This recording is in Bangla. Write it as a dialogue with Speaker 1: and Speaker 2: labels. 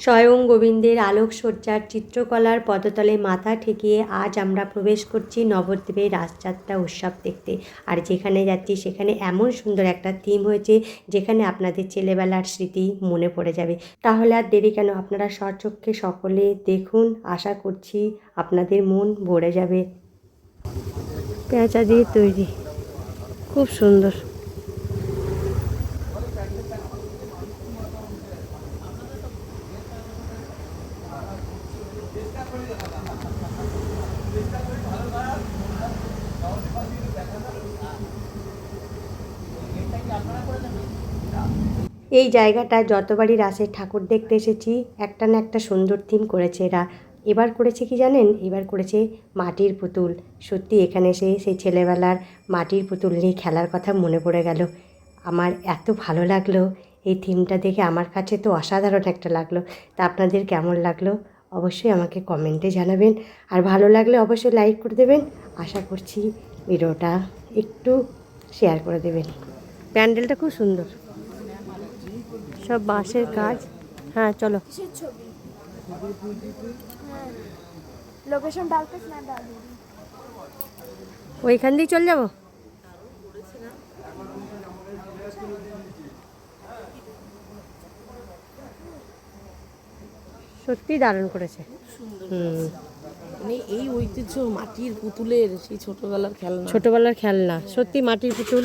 Speaker 1: স্বয়ং গোবিন্দের আলোকসজ্জার চিত্রকলার পদতলে মাথা ঠেকিয়ে আজ আমরা প্রবেশ করছি নবদ্বীপের রাসযাত্রা উৎসব দেখতে। আর যেখানে যাচ্ছি সেখানে এমন সুন্দর একটা থিম হয়েছে যেখানে আপনাদের ছেলেবেলার স্মৃতি মনে পড়ে যাবে। তাহলে আর দেরি কেন, আপনারা স্বচক্ষে সকলে দেখুন, আশা করছি আপনাদের মন ভরে যাবে। পেঁচা দিয়ে তৈরি, খুব সুন্দর। এই জায়গাটা যতবারই রাসের ঠাকুর দেখতে এসেছি একটা না একটা সুন্দর থিম করেছে এরা। এবার করেছে কি জানেন, এবার করেছে মাটির পুতুল। সত্যি এখানে এসে সেই ছেলেবেলার মাটির পুতুল নিয়ে খেলার কথা মনে পড়ে গেল। আমার এত ভালো লাগলো এই থিমটা দেখে, আমার কাছে তো অসাধারণ একটা লাগলো। তা আপনাদের কেমন লাগলো অবশ্যই আমাকে কমেন্টে জানাবেন। আর ভালো লাগলে অবশ্যই লাইক করে দেবেন। আশা করছি ভিডিওটা একটু শেয়ার করে দেবেন। প্যান্ডেলটা খুব সুন্দর, সব বাঁশের কাজ। হ্যাঁ চলো,
Speaker 2: লোকেশন ডালতে না ডাল
Speaker 1: ওইখান দিয়ে চলে যাবো। সত্যি দারুণ করেছে।
Speaker 3: মানে এই ঐতিহ্য মাটির পুতুলের সেই ছোটবেলার খেলনা,
Speaker 1: ছোটবেলার খেলনা, সত্যি মাটির পুতুল